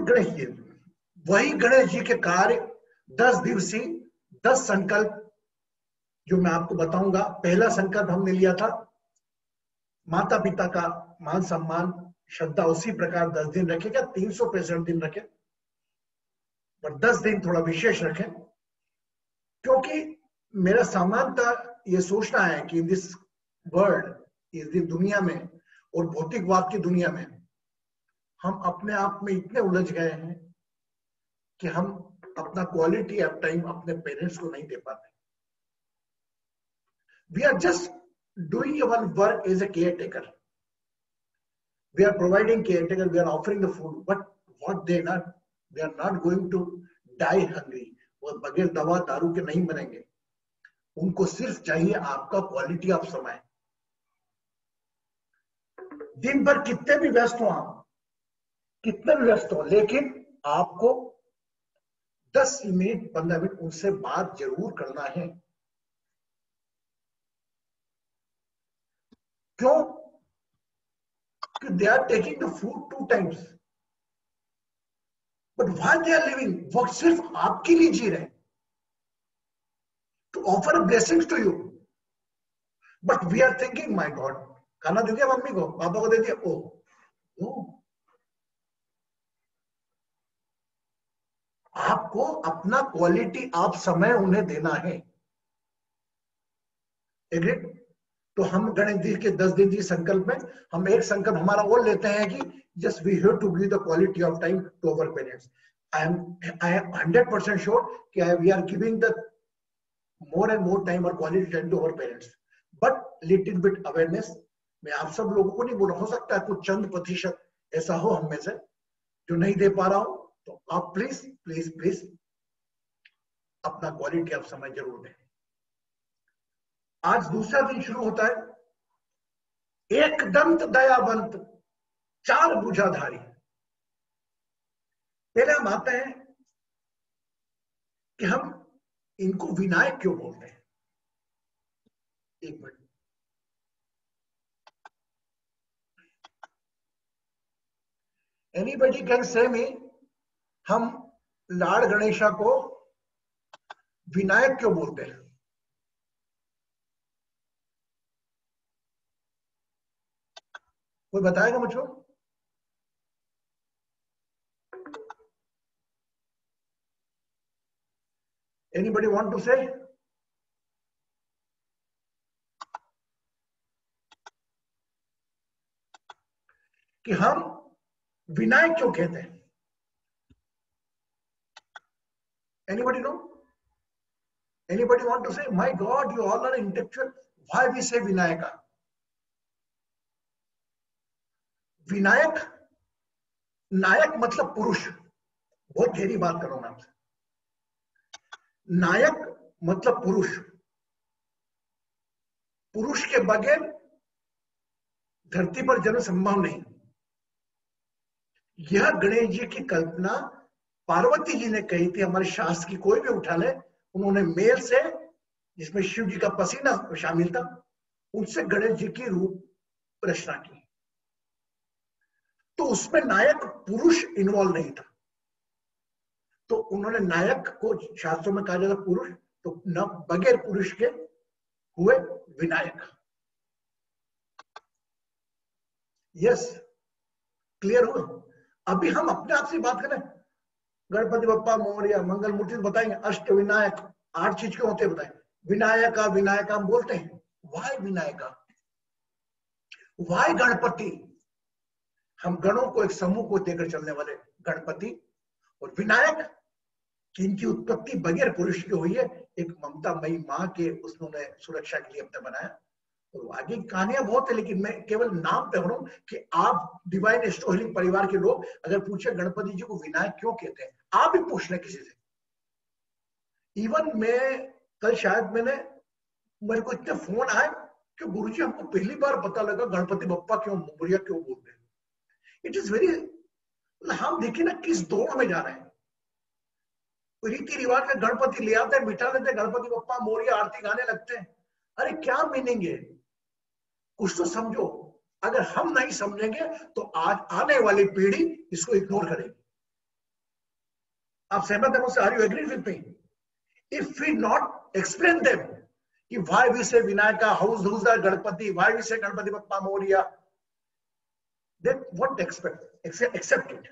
गणेश जी, वही गणेश जी के कार्य 10 दिवसीय 10 संकल्प जो मैं आपको बताऊंगा। पहला संकल्प हमने लिया था माता पिता का मान सम्मान श्रद्धा, उसी प्रकार 10 दिन रखे, क्या 365 दिन रखे, पर 10 दिन थोड़ा विशेष रखें, क्योंकि मेरा सामान्यता ये सोचना है कि दिस वर्ल्ड, इस दुनिया में और भौतिकवाद की दुनिया में हम अपने आप में इतने उलझ गए हैं कि हम अपना क्वालिटी ऑफ टाइम अपने पेरेंट्स को नहीं दे पाते। We are just doing our work as a care taker, we are providing caretaker, we are offering the food, but what they not, they are not going to die hungry। वो बगैर दवा दारू के नहीं बनेंगे, उनको सिर्फ चाहिए आपका क्वालिटी ऑफ समय। दिन भर कितने भी व्यस्त हो आप, कितने भी व्यस्त हो, लेकिन आपको 10 मिनट 15 मिनट उनसे बात जरूर करना है। क्यों? They are taking the food 2 times, but while they are living, वो सिर्फ आपके लिए जी रहे, to offer blessings to you, but we are thinking, my God, खाना दे दिया मम्मी को, पापा को दे दिया, ओ नो। आपको अपना क्वालिटी आप समय उन्हें देना है। एग्रीड? तो हम गणेश जी के 10 दिन की संकल्प में हम एक संकल्प हमारा और लेते हैं कि just we have to give the quality of time to our parents. I am 100% sure कि we are giving the more and more time और quality time to our parents, but little bit awareness. मैं आप सब लोगों को नहीं बोल रहा, हो सकता है कुछ चंद प्रतिशत ऐसा हो हम में से जो नहीं दे पा रहा हूं, तो आप प्लीज प्लीज प्लीज अपना क्वालिटी ऑफ समय जरूर दें। आज दूसरा दिन शुरू होता है, एक दंत दयावंत चार भुजाधारी। पहले हम आते हैं कि हम इनको विनायक क्यों बोलते हैं। एक मिनट, एनीबडी कैन से मी, हम लार्ड गणेशा को विनायक क्यों बोलते हैं? कोई बताएगा मुझको? एनीबडी वांट टू से? कि हम विनायक क्यों कहते हैं? Anybody know? Anybody want to say? My god, you all are intellectual, why we say Vinayaka? Vinayak, नायक मतलब पुरुष। बहुत गहरी बात कर रहा हूं मैं आपसे। नायक मतलब पुरुष, पुरुष के बगैर धरती पर जन्म संभव नहीं। यह गणेश जी की कल्पना पार्वती जी ने कही थी। हमारे शास्त्र की कोई भी उठा ले, उन्होंने मेल से, जिसमें शिव जी का पसीना शामिल था, उनसे गणेश जी की रूप रचना की, तो उसमें नायक पुरुष इन्वॉल्व नहीं था। तो उन्होंने नायक को शास्त्रों में कहा जाता पुरुष, तो न बगैर पुरुष के हुए विनायक। यस, क्लियर हो? अभी हम अपने आप से बात करें, गणपति बप्पा मोरया, मंगल मूर्ति बताएंगे, अष्ट विनायक 8 चीज क्यों होते हैं बताएं। विनायका विनायका हम बोलते हैं, वाई विनायका, वाई गणपति? हम गणों को एक समूह को देकर चलने वाले गणपति, और विनायक जिनकी उत्पत्ति बगैर पुरुष की हुई है, एक ममतामयी माँ के उसने सुरक्षा के लिए अपने बनाया। और आगे कहानियां बहुत है, लेकिन मैं केवल नाम पे हूं कि आप डिवाइन एस्ट्रोहीलिंग परिवार के लोग अगर पूछे गणपति जी को विनायक क्यों कहते हैं, आप भी पूछ लें किसी से। इवन मैं कल शायद मेरे को इतने फोन आए कि गुरुजी हमको पहली बार पता लगा गणपति बप्पा क्यों मोरया क्यों बोलते हैं। इट इज वेरी, हम देखिए ना किस दौड़ में जा रहे हैं। रीति रिवाज में गणपति ले आते हैं, बिठा लेते हैं, गणपति बप्पा मोरया आरती गाने लगते हैं। अरे क्या मीनिंग है, कुछ तो समझो। अगर हम नहीं समझेंगे तो आज आने वाली पीढ़ी इसको इग्नोर करेगी। आप सहमत हैं मुझसे? Are you agree with me? If we not explain them कि why we say Vinayaka, house Ganpati, why we say Ganpati Bappa Morya, they won't accept it,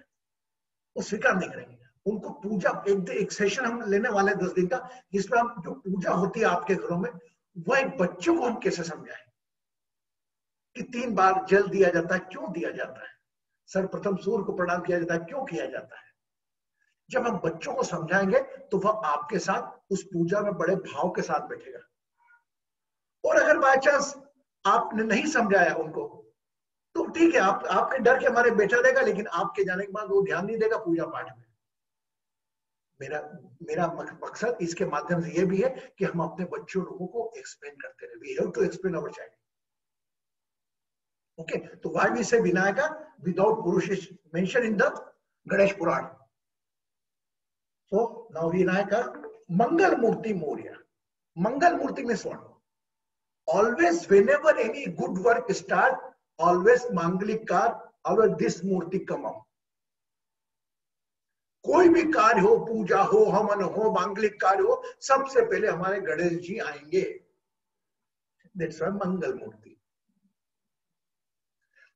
वो स्वीकार नहीं करेंगे। उनको पूजा एक सेशन हम लेने वाले 10 दिन का, जिसमें हम जो पूजा होती है आपके घरों में, वो एक बच्चों को हम कैसे समझाएं कि 3 बार जल दिया जाता है, क्यों दिया जाता है, सर्वप्रथम सूर्य को प्रणाम किया जाता है, क्यों किया जाता है। जब हम बच्चों को समझाएंगे तो वह आपके साथ उस पूजा में बड़े भाव के साथ बैठेगा। और अगर बाय चांस आपने नहीं समझाया उनको तो ठीक है, आपके डर के हमारे बैठा रहेगा, लेकिन आपके जाने के बाद वो ध्यान नहीं देगा पूजा पाठ में। मेरा मकसद इसके माध्यम से ये भी है कि हम अपने बच्चों लोगों को एक्सप्लेन करते रहे। We have to explain our child. Okay, तो why we say Vinayaka without पुरुष is mention in the Ganesh Puran. So now Vinayaka, Mangal Murti Morya. Mangal Murti means what? Always, whenever any good work start, always मांगलिक कार्य, always this Murthy come out. कोई भी कार्य हो, पूजा हो, हवन हो, मांगलिक कार्य हो, सबसे पहले हमारे गणेश जी आएंगे। That's why मंगल मूर्ति।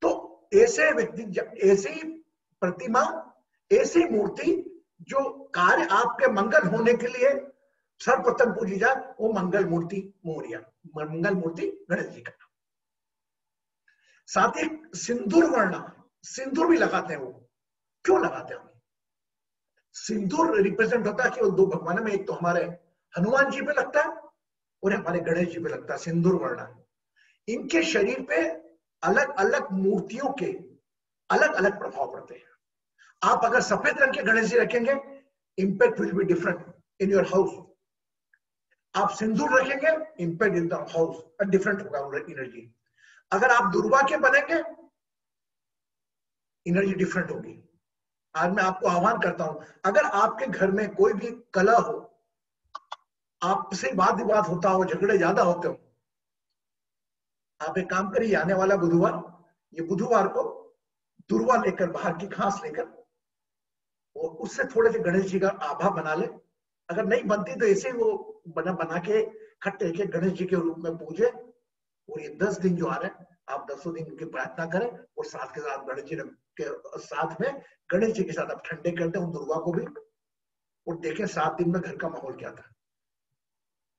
तो ऐसे व्यक्ति, ऐसी प्रतिमा, ऐसी मूर्ति जो कार्य आपके मंगल होने के लिए सर्वप्रथम पूजी जाए, वो मंगल मूर्ति मोरिया, मंगल मूर्ति गणेश जी का। साथ ही सिंदूर वर्णा, सिंदूर भी लगाते हैं। वो क्यों लगाते हैं? सिंदूर रिप्रेजेंट होता है कि वो 2 भगवान में, एक तो हमारे हनुमान जी पे लगता है और हमारे गणेश जी पे लगता है सिंदूर वर्णा। इनके शरीर पे अलग अलग मूर्तियों के अलग अलग प्रभाव पड़ते हैं। आप अगर सफेद रंग के गणेश जी रखेंगे, impact will be different in your house. आप सिंदूर रखेंगे, impact in the house different होगा एनर्जी। अगर आप दुर्वा के बनेंगे, एनर्जी डिफरेंट होगी। आज मैं आपको आह्वान करता हूं, अगर आपके घर में कोई भी कलह हो, आपसे वाद विवाद होता हो, झगड़े ज्यादा होते हो, आप एक काम करिए, आने वाला बुधवार, ये बुधवार को दुर्वा लेकर, बाहर की घास लेकर, और उससे थोड़े से गणेश जी का आभा बना ले। अगर नहीं बनती तो ऐसे वो बना के खट्टे के गणेश जी के रूप में पूजे। और ये 10 दिन जो आ रहे हैं, आप 10 दिन उनकी प्रार्थना करें, और साथ के साथ गणेश जी के साथ में गणेश जी के साथ आप ठंडे करते हैं उन दुर्गा को भी, और देखें 7 दिन में घर का माहौल क्या था।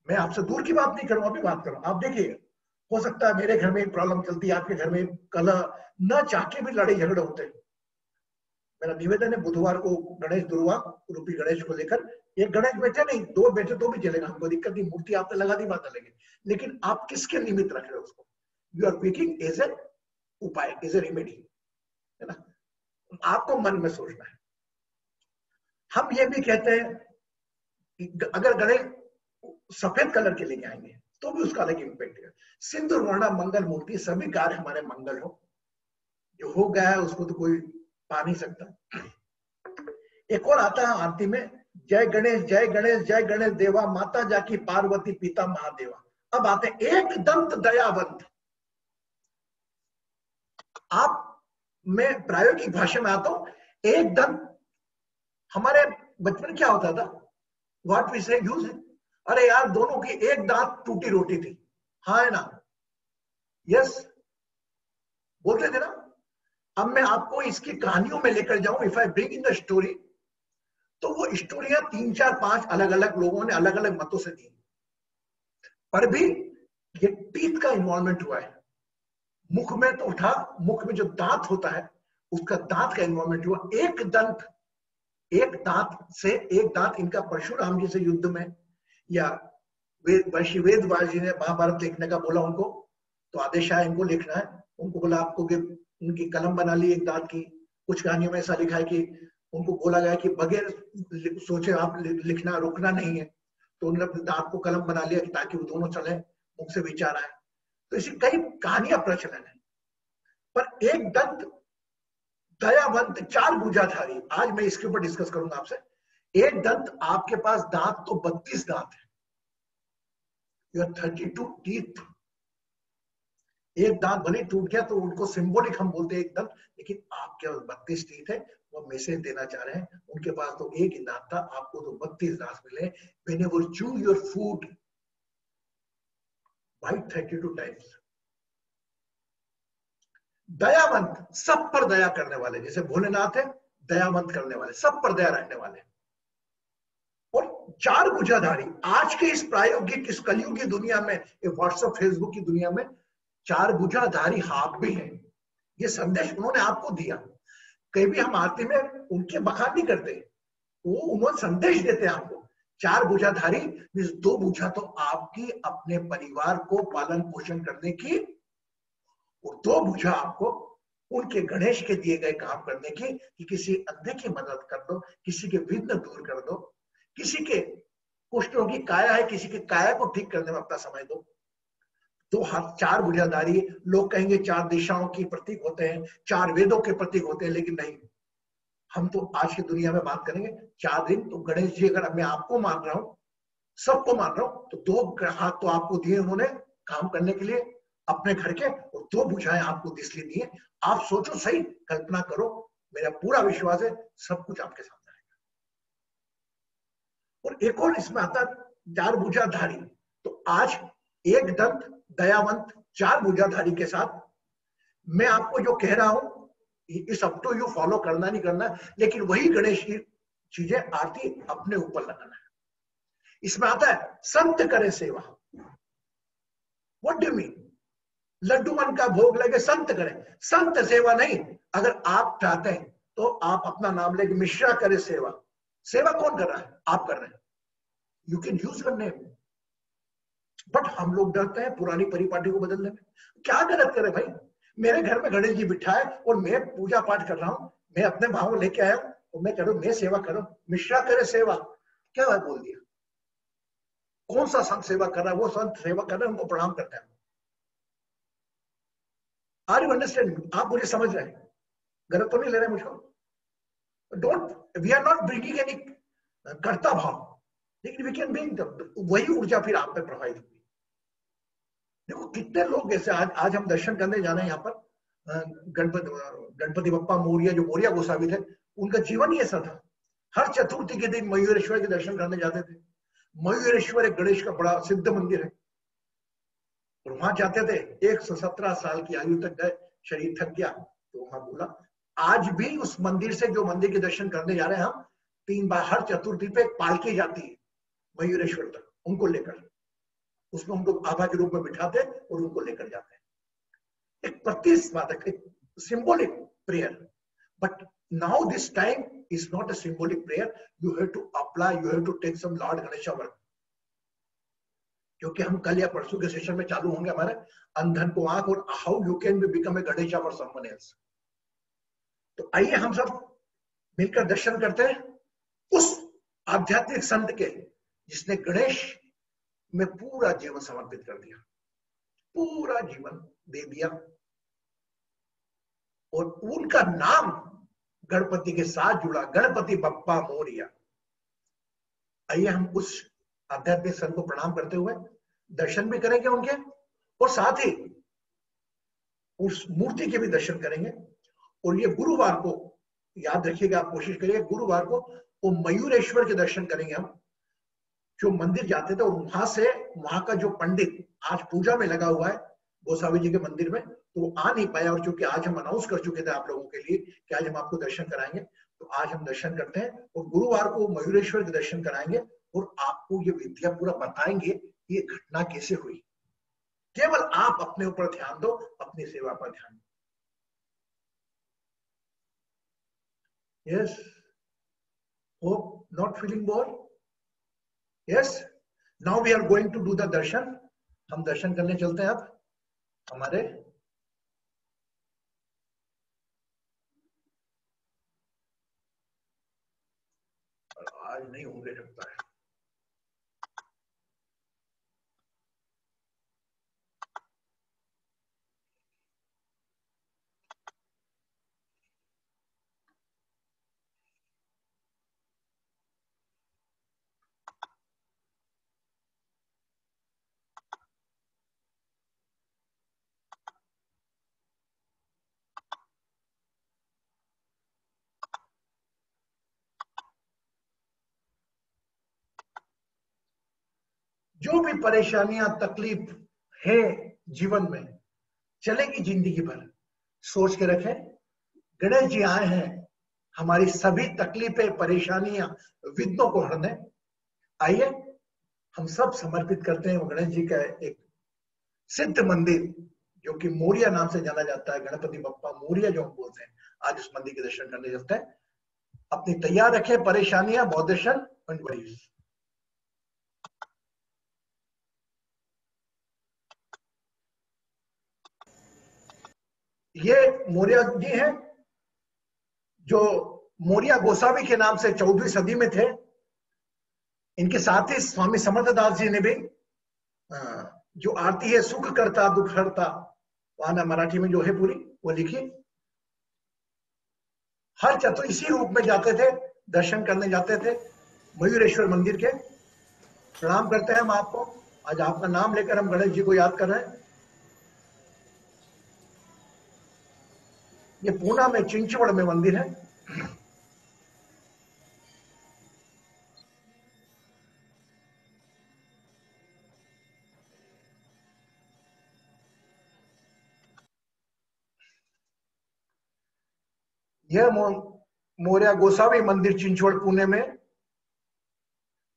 मैं आपसे दूर की बात नहीं करूं, अभी बात करूं। आप देखिए, हो सकता है मेरे घर में प्रॉब्लम चलती है, आपके घर में कलह, न चाह के भी लड़ाई झगड़े होते हैं। मेरा निवेदन है, बुधवार को गणेश दुर्वा रूपी गणेश को लेकर, एक गणेश बैठे नहीं, 2 बैठे तो भी चलेगा, हमको दिक्कत नहीं। मूर्ति आपने लगा दी, बात अलग है, लेकिन आप किसके निमित्त रख रहे हो उसको? You are making as a उपाय, एज ए रेमेडी, है ना? आपको मन में सोचना है। हम ये भी कहते हैं कि अगर गणेश सफेद कलर के लेके आएंगे तो भी उसका अलग इम्पैक्ट है। सिंदूर वर्णा मंगल मूर्ति, सभी कार्य हमारे मंगल हो। जो हो गया है उसको तो कोई पा नहीं सकता। एक और आता है आरती में, जय गणेश जय गणेश जय गणेश देवा, माता जाकी पार्वती पिता महादेवा। अब आते हैं एक दंत दयावंत। आप, मैं प्रायोगिक भाषा में आता हूं। एक दंत, हमारे बचपन क्या होता था, व्हाट वी से यूज, अरे यार दोनों की एक दांत टूटी रोटी थी, हाँ है ना, यस बोलते थे ना। अब मैं आपको इसकी कहानियों में लेकर जाऊं, if I bring in the story, तो वो स्टोरियां 3, 4, 5 अलग अलग लोगों ने अलग अलग मतों से दी, पर भी ये टीथ का इन्वॉल्वमेंट हुआ है। मुख में तो उठा, मुख में जो दांत होता है उसका दांत का इन्वॉल्वमेंट हुआ। एक दांत से, एक दांत इनका परशुराम जी से युद्ध में, या वेद जी ने महाभारत लिखने का बोला उनको, तो आदेश आया इनको लिखना है। उनको बोला आपको कि उनकी कलम बना ली एक दांत की। कुछ कहानियों में ऐसा लिखा है कि उनको बोला गया कि बगैर सोचे आप लिखना, रुकना नहीं है, तो उन्होंने अपने दांत को कलम बना लिया ताकि वो दोनों चले, मुख से विचार आए। तो ऐसी कई कहानियां प्रचलन है। पर एक दंत दयावंत 4 भुजाधारी, आज मैं इसके ऊपर डिस्कस करूंगा आपसे। एक दंत, आपके पास दांत तो 32 दांत है, 32 टीथ। एक दांत भले टूट गया तो उनको सिंबॉलिक हम बोलते हैं एक दांत, लेकिन आप केवल 32 टीथ है, वो मैसेज देना चाह रहे हैं। उनके पास तो एक ही दांत था, आपको तो 32 दांत मिले। whenever you chew your food bite 32 times। दयावंत, सब पर दया करने वाले, जैसे भोलेनाथ है दयावंत करने वाले, सब पर दया रखने वाले। और चार भुजाधारी, आज के इस प्रायोगिक इस कलयुग की दुनिया में, ये व्हाट्सएप फेसबुक की दुनिया में चार भुजाधारी हाथ भी हैं। ये संदेश उन्होंने आपको दिया। कहीं भी हम आरती में उनके बखान नहीं करते, वो उन्होंने संदेश देते हैं आपको। चार भुजाधारी मीन्स दो भुजा तो आपकी अपने परिवार को पालन पोषण करने की, और दो भुजा आपको उनके गणेश के दिए गए काम करने की, कि किसी अंधे की मदद कर दो, किसी के विघ्न दूर कर दो, किसी के कुष्ठ रोगी काया है, किसी के काया को ठीक करने में अपना समय दो। दो हाथ, चार भुजाधारी। लोग कहेंगे चार दिशाओं की प्रतीक होते हैं, चार वेदों के प्रतीक होते हैं, लेकिन नहीं। हम तो आज की दुनिया में बात करेंगे चार दिन। तो गणेश जी, अगर मैं आपको मान रहा हूं, सबको मान रहा हूं, तो दो हाथ तो आपको दिए उन्होंने काम करने के लिए अपने घर के, और दो भुजाएं आपको इसलिए दिए। आप सोचो सही, कल्पना करो, मेरा पूरा विश्वास है सब कुछ आपके सामने आएगा। और एक और इसमें आता है चार भुजाधारी। तो आज एक दंत दयावंत चार भुजाधारी के साथ मैं आपको जो कह रहा हूं, इस अप टू यू फॉलो करना नहीं करना, लेकिन वही गणेश की चीजें आरती अपने ऊपर लगाना है। इसमें आता है संत करे सेवा। What do mean? लड्डू मन का भोग लगे संत करे, संत सेवा नहीं। अगर आप चाहते हैं तो आप अपना नाम लेके मिश्रा करे सेवा। सेवा कौन कर रहा है? आप कर रहे हैं। You can use your name, but हम लोग डरते हैं पुरानी परिपाटी को बदलने में। क्या गलत करे भाई? मेरे घर में गणेश जी बिठा है और मैं पूजा पाठ कर रहा हूं, मैं अपने भाव लेके आया हूं, और मैं कह रहा हूं मैं सेवा करूं, मिश्रा करे सेवा। क्या बात बोल दिया? कौन सा संत सेवा कर रहा है? वो संत सेवा कर रहे हैं, उनको प्रणाम करते हैं। Are you understand? आप मुझे समझ रहे हैं? गलत तो नहीं ले रहे मुझको? Don't, we are not bringing any कर्ता भाव, लेकिन वी कैन ब्रिंग वही ऊर्जा फिर आप पे प्रभावित होगी। देखो कितने लोग ऐसे, आज हम दर्शन करने जा रहे हैं यहाँ पर, गणपति बप्पा मोरिया, जो मोरिया गोसावी थे, उनका जीवन ही ऐसा था। हर चतुर्थी के दिन मयूरेश्वर के दर्शन करने जाते थे। मयूरेश्वर एक गणेश का बड़ा सिद्ध मंदिर है, और वहां जाते थे। 117 साल की आयु तक गए, शरीर थक गया तो वहां बोला। आज भी उस मंदिर से, जो मंदिर के दर्शन करने जा रहे हैं हम, 3 बार हर चतुर्थी पे एक पालकी जाती है मयूरेश्वर तक, उनको लेकर। उसमें उनको आभा के रूप में बिठाते और उनको लेकर जाते हैं। एक प्रतीकात्मक, एक symbolic prayer, but now this time is not a symbolic prayer. You have to apply, you have to take some Lord Ganesha work, क्योंकि हम कल या परसों के सेशन में चालू होंगे हमारे अंधन को आंख, और how you can be become a Ganesha for someone else. तो आइए हम सब मिलकर दर्शन करते हैं उस आध्यात्मिक संत के, जिसने गणेश में पूरा जीवन समर्पित कर दिया, पूरा जीवन दे दिया, और उनका नाम गणपति के साथ जुड़ा, गणपति बप्पा मोरिया। आइए हम उस आध्यात्मिक संत को प्रणाम करते हुए दर्शन भी करेंगे उनके, और साथ ही उस मूर्ति के भी दर्शन करेंगे। और ये गुरुवार को याद रखिएगा, आप कोशिश करिए गुरुवार को वो मयूरेश्वर के दर्शन करेंगे हम, जो मंदिर जाते थे, और वहां से वहां का जो पंडित आज पूजा में लगा हुआ है गोसावी जी के मंदिर में, तो वो आ नहीं पाया। और चूंकि आज हम अनाउंस कर चुके थे आप लोगों के लिए कि आज हम आपको दर्शन कराएंगे, तो आज हम दर्शन करते हैं, और गुरुवार को मयूरेश्वर के दर्शन कराएंगे, और आपको ये विद्या पूरा बताएंगे ये घटना कैसे हुई। केवल आप अपने ऊपर ध्यान दो, अपनी सेवा पर ध्यान दो। Yes, hope not feeling bore. Yes, now we are going to do the darshan. हम दर्शन करने चलते हैं अब हमारे। आज नहीं होंगे लगता है। जो भी परेशानियां तकलीफ है जीवन में, चलेगी जिंदगी भर, सोच के रखें गणेश जी आए हैं हमारी सभी तकलीफें, परेशानियां, विघ्नों को हरने। आइए हम सब समर्पित करते हैं गणेश जी का एक सिद्ध मंदिर जो कि मोरिया नाम से जाना जाता है, गणपति बप्पा मोरिया जो हम बोलते हैं। आज उस मंदिर के दर्शन करने चलते हैं। अपनी तैयार रखें परेशानियां, बौद्धेशन, ये मोरिया जी हैं जो मोरिया गोसावी के नाम से 14वीं सदी में थे। इनके साथ ही स्वामी समर्थदास जी ने भी जो आरती है सुख करता दुख हरता, वहां मराठी में जो है पूरी वो लिखी। हर चतुर्दशी रूप में जाते थे, दर्शन करने जाते थे मयूरेश्वर मंदिर के। प्रणाम करते हैं हम आपको। आज आपका नाम लेकर हम गणेश जी को याद कर रहे हैं। ये पूना में चिंचवड़ में मंदिर है। यह मोरिया गोसावी मंदिर चिंचवड़ पुणे में।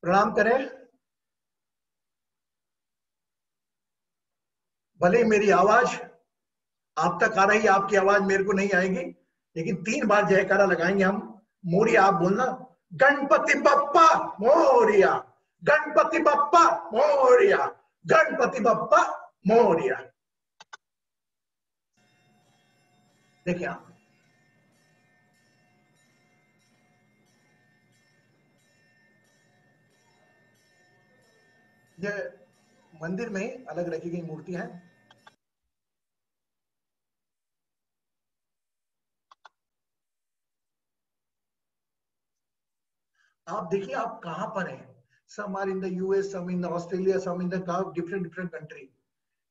प्रणाम करें। भले ही मेरी आवाज आप तक आ रही है, आपकी आवाज मेरे को नहीं आएगी, लेकिन 3 बार जयकारा लगाएंगे हम। मोरिया आप बोलना, गणपति बप्पा मोरिया, गणपति बप्पा मोरिया, गणपति बप्पा मोरिया। देखिए आप ये मंदिर में अलग रखी गई मूर्तियां हैं। आप देखिए आप कहां पर हैं। some are in the US, some in the Australia, some in the different country,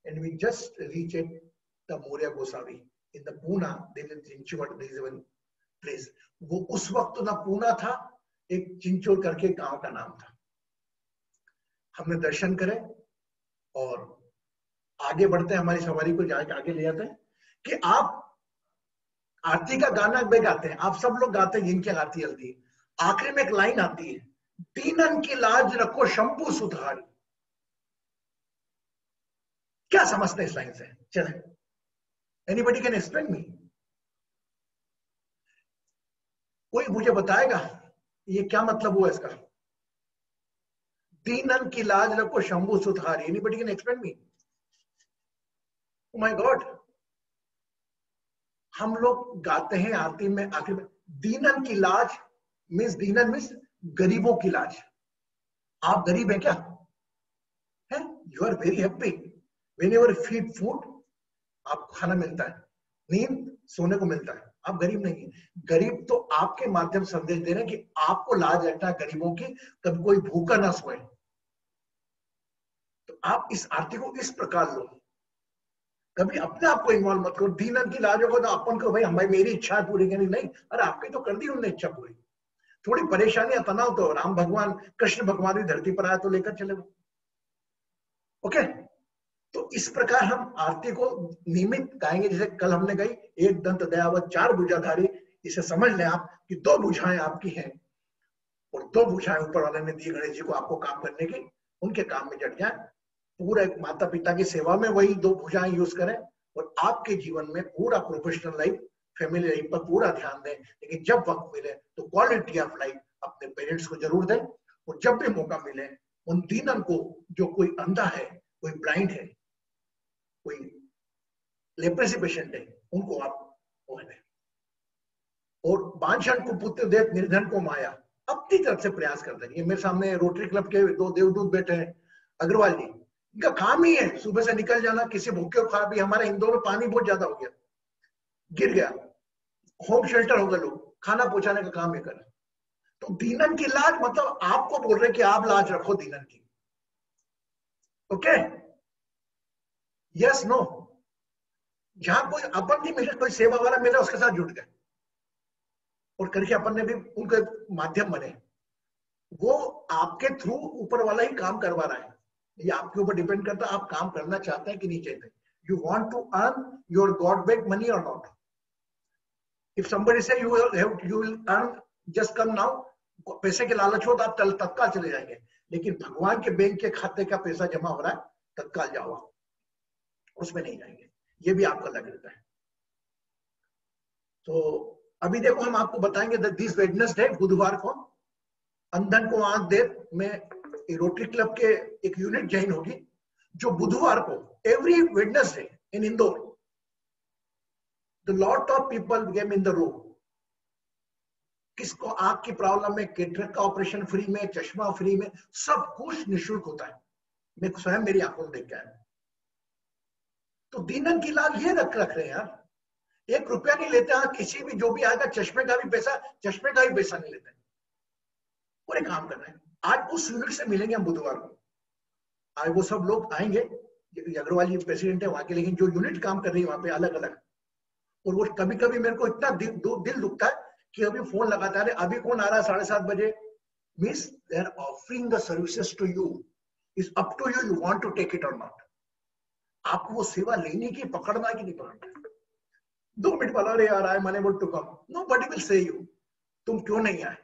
and we just reached the Moria Gosavi in the Pune. There is Chinchwad, there is one place. वो उस वक्त ना पूना था, एक चिंचोड़ करके गांव का नाम था। हमने दर्शन करे और आगे बढ़ते हैं, हमारी सवारी को जाके आगे ले जाते हैं कि आप आरती का गाना वे गाते हैं, आप सब लोग गाते हैं जिनकी आरती चलती है। आखिरी में एक लाइन आती है, दीनन की लाज रखो शंभू सुधारी। क्या समझते हैं इस लाइन से? चले, एनीबडी कैन एक्सप्लेन मी? कोई मुझे बताएगा ये क्या मतलब हुआ इसका? दीनन की लाज रखो शंभू सुधारी। Anybody can explain me? Oh my God. हम लोग गाते हैं आरती में आखिर में, दीनन की लाज मीन्स, दीनन मीन्स गरीबों की लाज। आप गरीब हैं क्या? है? You are very happy when you feed food, आपको खाना मिलता है, नींद सोने को मिलता है। आप गरीब नहीं है। गरीब तो आपके माध्यम संदेश दे रहे हैं कि आपको लाज रखना गरीबों की, कभी कोई भूखा ना सोए। तो आप इस आरती को इस प्रकार लो, कभी अपने आप को इन्वॉल्व मत करो। दीनन की लाज होगा तो अपन को भाई हमारी मेरी इच्छा पूरी करनी, नहीं, अरे आपकी तो कर दी उन्होंने इच्छा पूरी। थोड़ी परेशानियां तनाव तो राम भगवान कृष्ण भगवान भी धरती पर आया तो लेकर चले वो। ओके, तो इस प्रकार हम आरती को नियमित गाएंगे। जैसे कल हमने गाई, एक दंत दयावत चार भुजाधारी। इसे समझ लें आप कि 2 भुजाएं आपकी हैं और 2 भुजाएं ऊपर वाले ने दी गणेश जी को आपको काम करने की, उनके काम में जट जाए। पूरा एक माता पिता की सेवा में वही 2 भुजाएं यूज करें और आपके जीवन में पूरा प्रोफेशनल लाइफ, फैमिली लाइफ पर पूरा ध्यान दें। लेकिन जब वक्त मिले तो क्वालिटी ऑफ लाइफ अपने पेरेंट्स को जरूर दें। और जब भी मौका मिले उन दीनन को, जो कोई अंधा है, कोई ब्लाइंड है, कोई लेप्रेसी पेशेंट है, उनको आप दें। और बांछन को पुत्र देत निर्धन को माया, अपनी तरफ से प्रयास करते हैं। ये मेरे सामने रोटरी क्लब के 2 देवदूत बैठे हैं, अग्रवाल जी, इनका काम ही है सुबह से निकल जाना, किसी भूखे को खा भी। हमारे इंदौर में पानी बहुत ज्यादा हो गया, गिर गया, होम शेल्टर हो गए, लोग खाना पहुंचाने का काम है कर। तो दीनन की लाज मतलब आपको बोल रहे कि आप लाज रखो दीनन की। Okay, yes no? जहां कोई अपन नहीं मिले, कोई सेवा वाला मिला, उसके साथ जुट गए और करके अपन ने भी उनके माध्यम बने। वो आपके थ्रू ऊपर वाला ही काम करवा रहा है। ये आपके ऊपर डिपेंड करता है आप काम करना चाहते हैं कि नहीं चाहते. You want to earn your god back money और not. If somebody say you will earn just come now, पैसे के लालच हो तो आप तत्काल चले जाएंगे. लेकिन भगवान के बैंक के खाते का पैसा जमा हो रहा है, तत्काल जाओ, उसमें नहीं जाएंगे. ये भी आपका लग रहता है. तो अभी देखो हम आपको बताएंगे दिस वेडनेसडे, बुधवार को अंधन को आंख दे में रोटरी क्लब के एक यूनिट ज्वाइन होगी, जो बुधवार को every Wednesday in Indore the lot of people game in the row. किसको आंख की प्रॉब्लम है, कैटरेक्ट का ऑपरेशन फ्री में, चश्मा फ्री में, सब कुछ निःशुल्क होता है. मैं स्वयं मेरी आंखों से देख के आया. तो दीनन की लाल ये रख रहे हैं यार, 1 रुपया नहीं लेते हैं. किसी भी जो भी आएगा चश्मे का भी पैसा नहीं लेते हैं. पूरे काम कर रहे हैं. आज उस यूनिट से मिलेंगे हम बुधवार को. आज वो सब लोग आएंगे, अग्रवाल जी प्रेसिडेंट है वहां के, लेकिन जो यूनिट काम कर रही है वहां पे अलग अलग. और वो कभी कभी मेरे को इतना दिल दुखता है कि अभी फोन लगाता है, अभी कौन आ रहा है 7:30 बजे. Means they are offering the services to you. Is up to you, you want to take it और नॉट. आपको वो सेवा लेने की, पकड़ना की नहीं पकड़ना. 2 मिनट वाला, अरे यार I am unable to come. Nobody will say you तुम क्यों नहीं आए.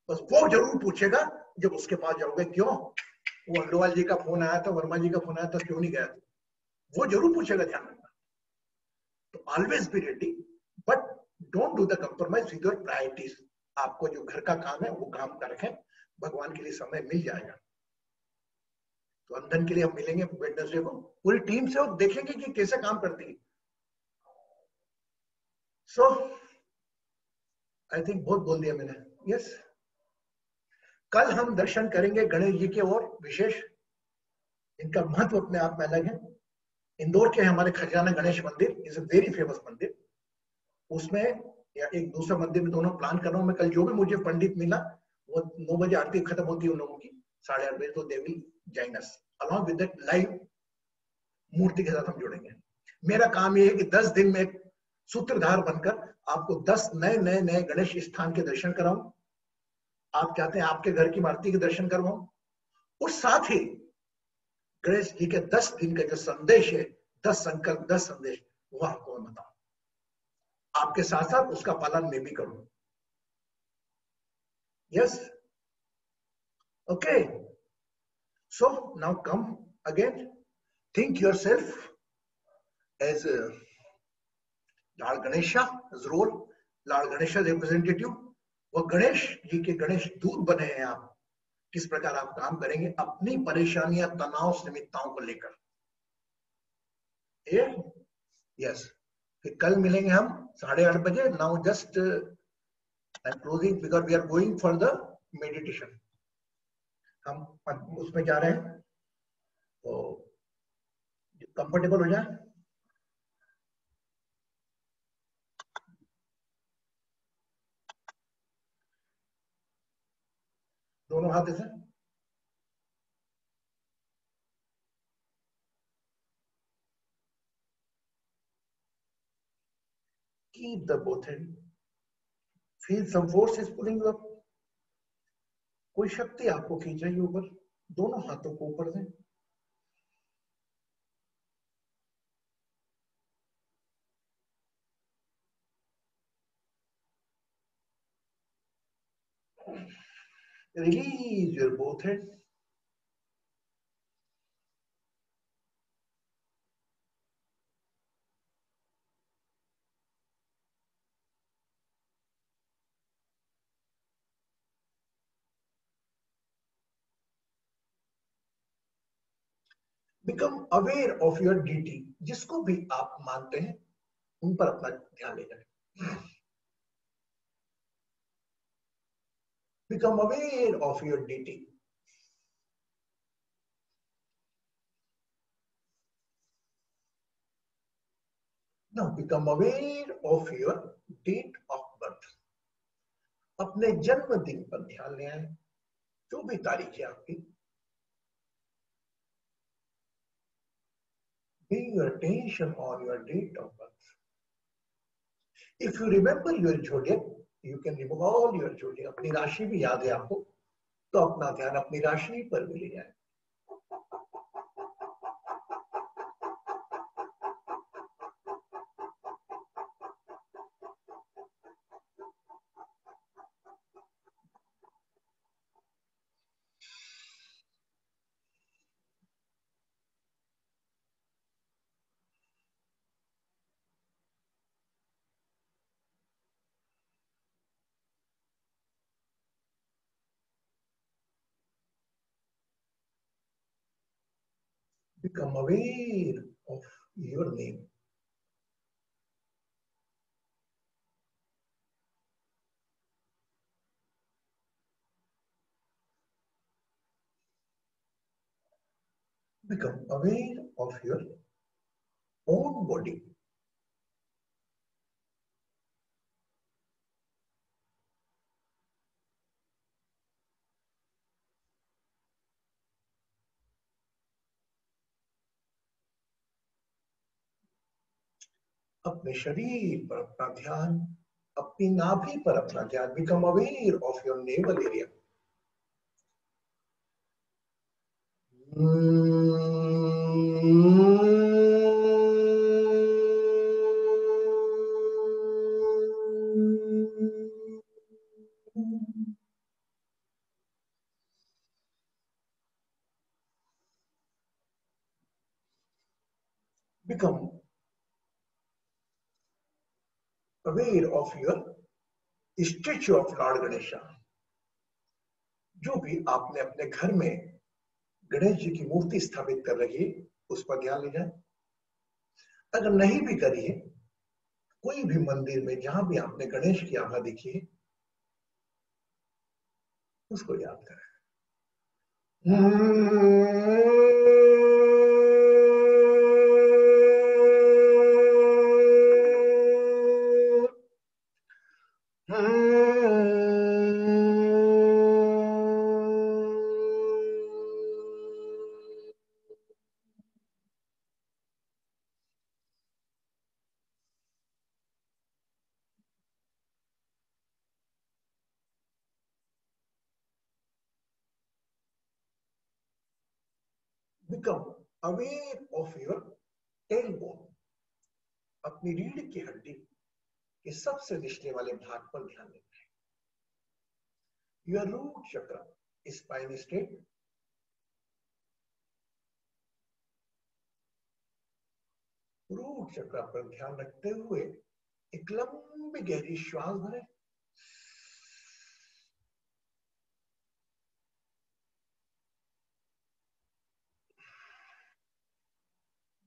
बस वो जरूर पूछेगा जब उसके पास जाओगे, क्यों वो अग्रवाल जी का फोन आया था, वर्मा जी का फोन आया था, क्यों नहीं गया. वो जरूर पूछेगा, ध्यान रखना. तो always be ready, but don't do the compromise with your priorities. आपको जो घर का काम है वो काम कर रखें, भगवान के लिए समय मिल जाएगा. तो अंधन के लिए हम मिलेंगे वेडनेसडे को पूरी टीम से और देखेंगे कि कैसे काम करती है. सो आई थिंक बहुत बोल दिया मैंने. यस, कल हम दर्शन करेंगे गणेश जी के और विशेष, इनका महत्व अपने आप में अलग है. इंदौर के हमारे खजाना गणेश मंदिर इज अ वेरी फेमस मंदिर. उसमें या एक दूसरा मंदिर में दोनों प्लान कर रहा हूं मैं. कल जो भी मुझे पंडित मिला, वो 9 बजे आरती खत्म होती है उन लोगों की, 8:30 बजे, तो they will join us along with that live मूर्ति के साथ हम जुड़ेंगे. मेरा काम ये है कि 10 दिन में एक सूत्रधार बनकर आपको 10 नए गणेश स्थान के दर्शन कराऊं. आप चाहते हैं आपके घर की मूर्ति के दर्शन करवाऊं, और साथ ही गणेश जी के 10 दिन का जो संदेश है, 10 संकल्प, 10 संदेश, वो आपको मैं बताऊं. आपके साथ साथ उसका पालन मैं भी करूं. Yes, okay. So now come again, think yourself as lord Ganesha, as role lord Ganesha representative. वो गणेश जी के गणेश दूत बने हैं आप. किस प्रकार आप काम करेंगे अपनी परेशानियां, तनाव, सीमितताओं को लेकर. यस, फिर कल मिलेंगे हम 8:30 बजे. Now just I am closing because we are going for the meditation. हम उसमें जा रहे हैं, तो कंफर्टेबल हो जाए. दोनों हाथ ऐसे, keep the both hand. Feel some force is pulling you up. कोई शक्ति आपको खींच रही है ऊपर. दोनों हाथों को ऊपर दें. Release your both hands. Become aware of your deity. जिसको भी आप मानते हैं उन पर अपना ध्यान ले जाए. Become aware of your deity. Now become aware of your date of birth. अपने जन्मदिन पर ध्यान ले आए. जो भी तारीख है आपकी, bring your attention on your date of birth. If you remember your zodiac, you can remove all your zodiac. अपनी राशि भी याद है आपको, तो अपना ध्यान अपनी राशि पर भी ले जाए. Become aware of your name. Become aware of your own body. अपने शरीर पर अपना ध्यान, अपनी नाभि पर अपना ध्यान. Become aware of your navel area. Become aware of your statue of Lord Ganesha. जो भी आपने अपने घर में गणेश जी की मूर्ति स्थापित कर रही है, उस पर ध्यान ले जाए. अगर नहीं भी करिए, कोई भी मंदिर में जहां भी आपने गणेश की आभा देखी है, उसको याद करें. Become aware of your tailbone. अपनी रीढ़ की हड्डी के सबसे निचले वाले भाग पर ध्यान देना है. Your root chakra, spine state. Root chakra पर ध्यान रखते हुए एक लंबी गहरी श्वास भरें.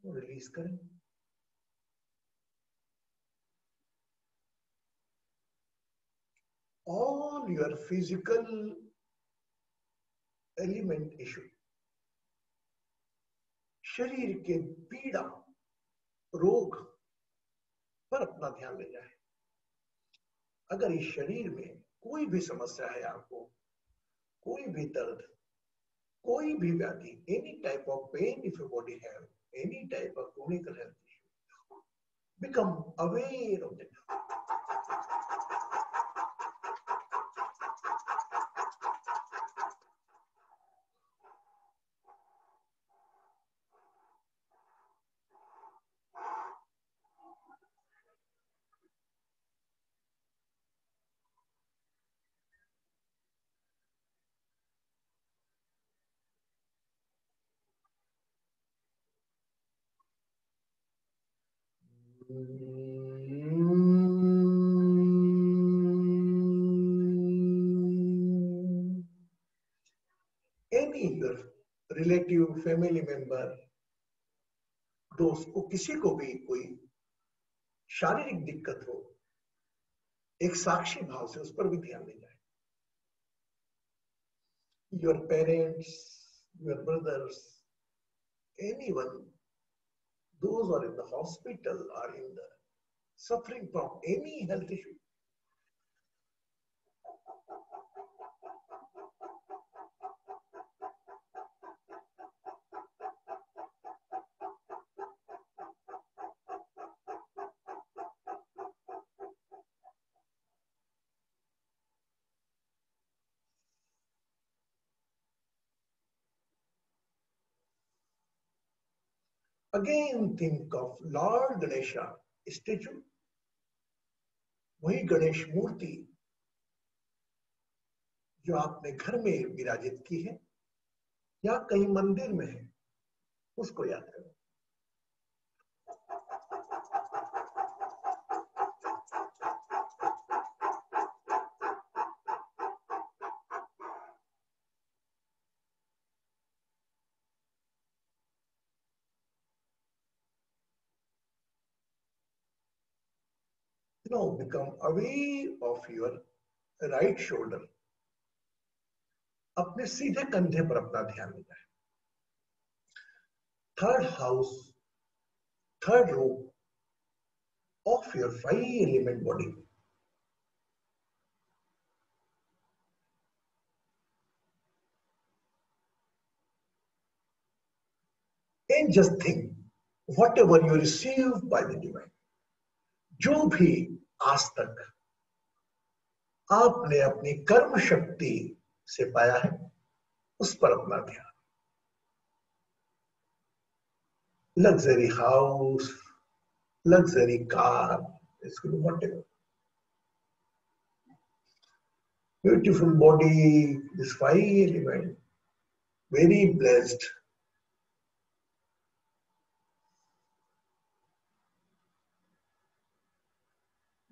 रिलीज करें. All your physical element issue, शरीर के पीड़ा, रोग पर अपना ध्यान ले जाए. अगर इस शरीर में कोई भी समस्या है, आपको कोई भी दर्द, कोई भी व्याधि, any type of pain if your body have any type of chronic health issue, become aware of it. Any your relative, family member, दोस्त को, किसी को भी कोई शारीरिक दिक्कत हो, एक साक्षी भाव से उस पर भी ध्यान ले जाए. Your parents, your brothers, anyone, those are in the hospital or in the suffering from any health issue, again think of Lord Ganesha statue. वही गणेश मूर्ति जो आपने घर में विराजित की है या कहीं मंदिर में है, उसको याद करो. Now become aware of your right shoulder. अपने सीधे कंधे पर अपना ध्यान ले जाए. Third house, third row of your 5 element body. And just think, whatever you receive by the divine, जो भी आज तक आपने अपनी कर्म शक्ति से पाया है, उस पर अपना ध्यान. Luxury house, luxury car, whatever. Beautiful body, this 5 element, very blessed.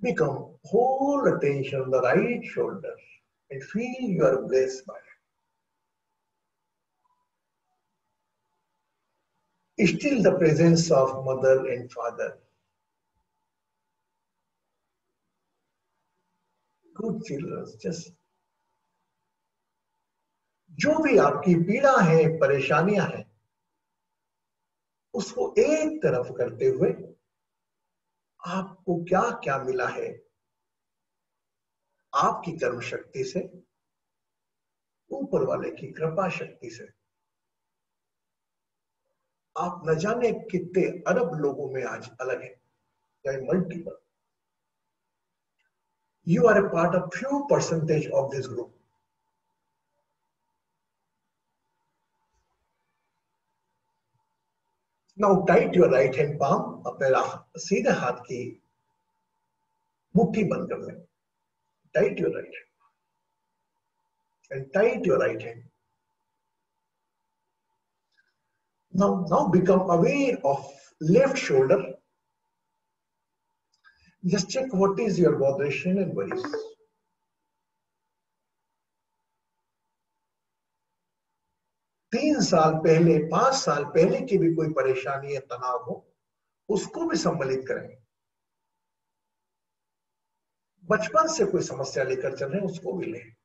Become whole attention on the right shoulder and feel you are blessed by it. Still the presence of mother and father. Good children, just जो भी आपकी पीड़ा है, परेशानियां हैं, उसको एक तरफ करते हुए आपको क्या क्या मिला है आपकी कर्म शक्ति से, ऊपर वाले की कृपा शक्ति से. आप न जाने कितने अरब लोगों में आज अलग है, चाहे multiple. You are a part of few percentage of this group. Now tight your right hand palm. अपने सीधे हाथ की मुट्ठी बंद कर लें. Tight your right hand and tight your right hand. Now become aware of left shoulder. Just check what is your vibration and worries. तीन साल पहले, 5 साल पहले की भी कोई परेशानी या तनाव हो, उसको भी सम्मिलित करें. बचपन से कोई समस्या लेकर चल रहे हैं, उसको भी लें.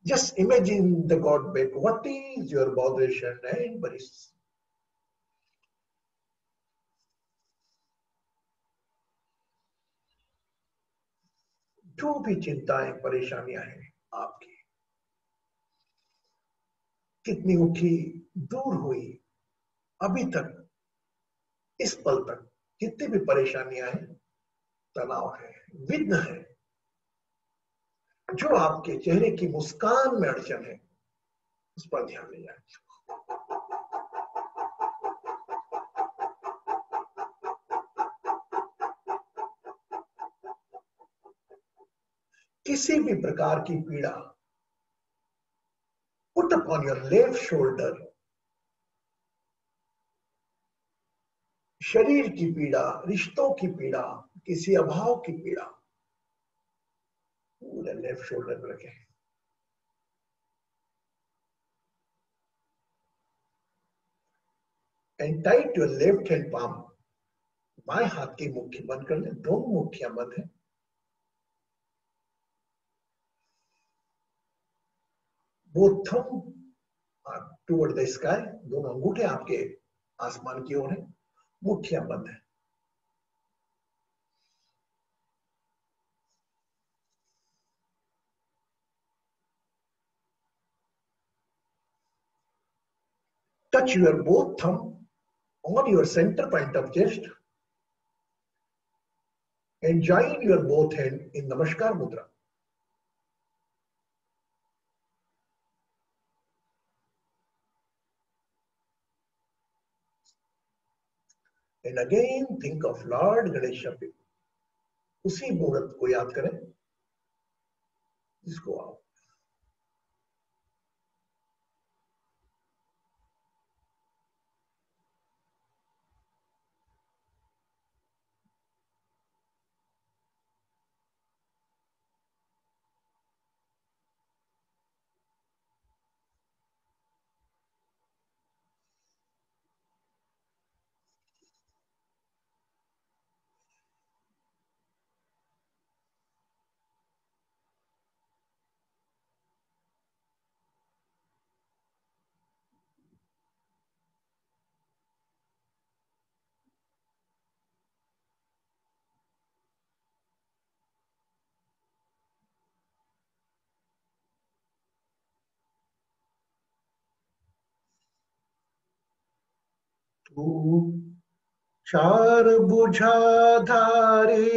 Just imagine the God back. What is your vibration and worries? जो भी चिंताएं, परेशानियां हैं आपकी, कितनी उठी, दूर हुई, अभी तक, इस पल तक जितनी भी परेशानियां हैं, तनाव है, विघ्न है, जो आपके चेहरे की मुस्कान में अड़चन है, उस पर ध्यान ले जाए. किसी भी प्रकार की पीड़ा, put upon your left shoulder. शरीर की पीड़ा, रिश्तों की पीड़ा, किसी अभाव की पीड़ा, पूरे लेफ्ट शोल्डर पर रखें. And tight your left hand palm. बाएं हाथ की मुट्ठी बंद कर लें. दोनों मुट्ठियां बंद है. Both thumb toward the sky. दोनों अंगूठे आपके आसमान की ओर है. मुट्ठियां बंद है. Touch your both thumb on your center point of chest and join your both hand in Namaskar Mudra. And again think of Lord Ganesha. उसी मुहूर्त को याद करें जिसको आप तू चार बुझाधारी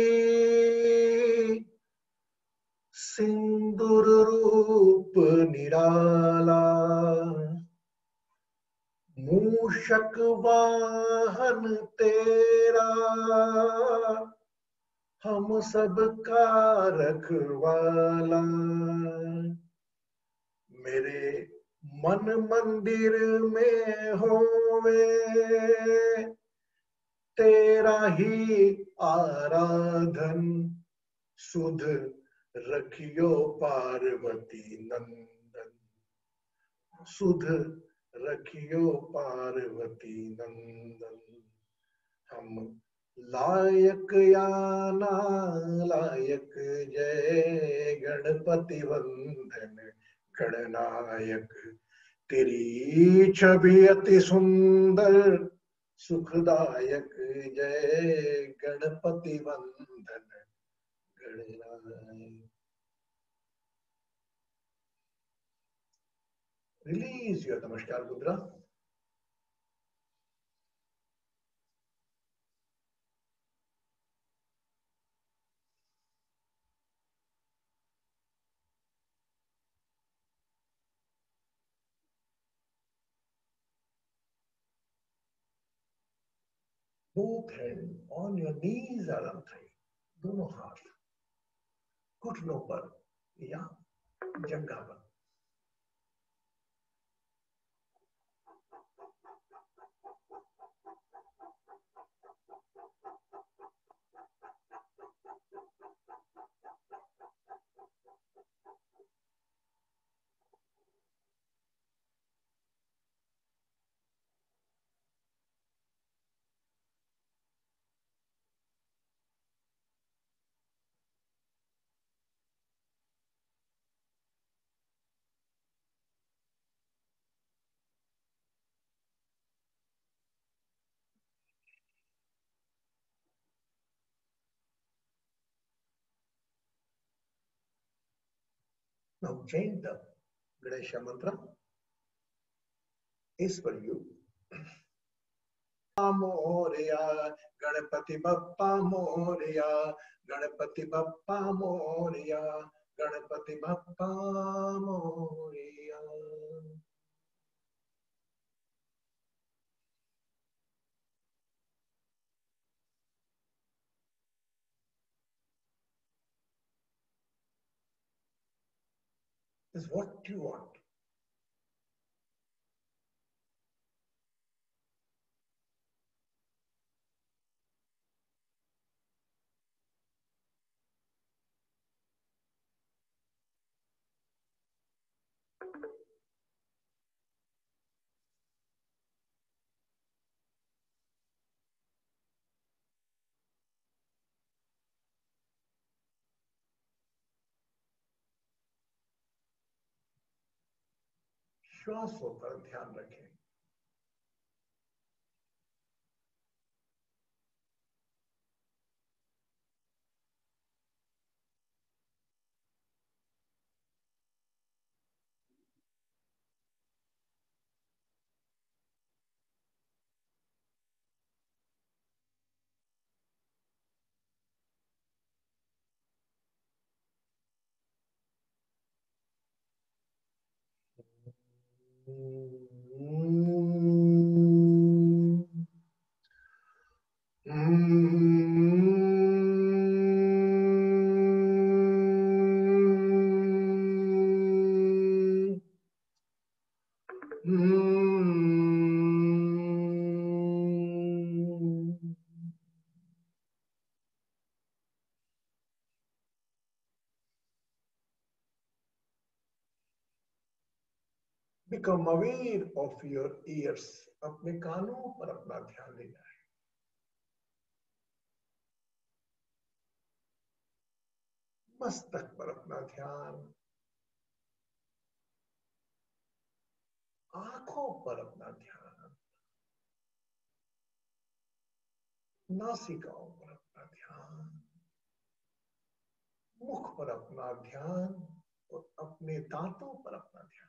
सिंदूर रूप निराला, मूषक वाहन तेरा हम सब का रखवाला। मेरे मन मंदिर में होवे तेरा ही आराधन, सुध रखियो पार्वती नंदन, सुध रखियो पार्वती नंदन। हम लायक या नालायक, जय गणपति वंदन गणनायक। तेरी छवि अति सुंदर सुखदायक, जय गणपति वंदन गणनायक। रिलीज योर नमस्कार मुद्रा। Both hand on your knees or on thigh, दोनों हाथ घुटनों पर या जंघा पर। Now chant the Ganesha mantra is for you. Morya Ganpati Bappa Morya, Ganpati Bappa Morya, Ganpati Bappa Morya. Is what you want. श्वासों पर ध्यान रखें। Become aware of your ears. अपने कानों पर अपना ध्यान ले जाए। मस्तक पर अपना ध्यान, आंखों पर अपना ध्यान, नासिकाओं पर अपना ध्यान, मुख पर अपना ध्यान और अपने दांतों पर अपना ध्यान।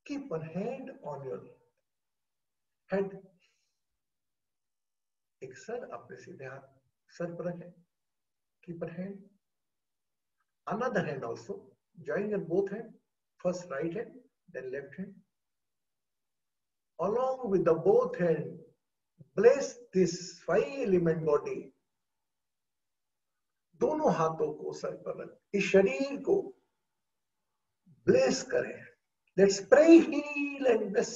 Keep one hand on your head. एक सर अपने सीधे हाथ सर पर रखें. Keep one hand. Another hand also. Join your both hand. First right hand, then left hand. Along with the both hand, bless this 5-element body. दोनों हाथों को sir पर रख, इस शरीर को ब्लेस करें. Let's pray heal and bless.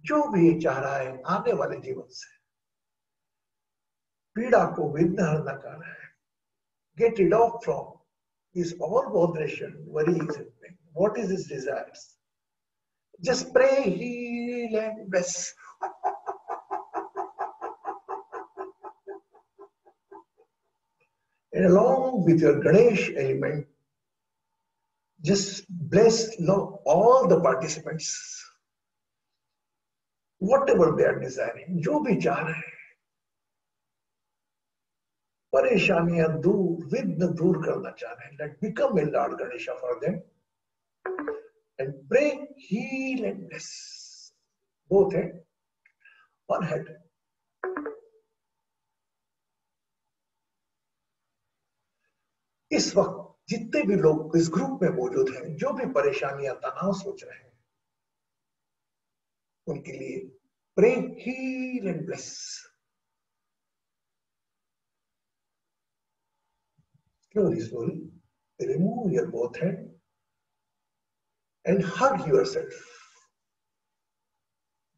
जो भी ये चाह रहा है आने वाले जीवन से पीड़ा को विघ्न कर रहा है, get rid of from his all botheration, worries and pain. What is his desires? Just pray, heal and bless. And along with your Ganesh element, just bless all the participants, whatever they are desiring, जो भी चाह रहे हैं, परेशानियां दूर, विघ्न दूर करना चाह रहे हैं. Let become a Lord Ganesha for them and pray, heal and bless. Both hand, one head. इस वक्त जितने भी लोग इस ग्रुप में मौजूद हैं, जो भी परेशानियां तनाव सोच रहे हैं, उनके लिए pray heal and bless. Slowly remove your both hand and hug yourself.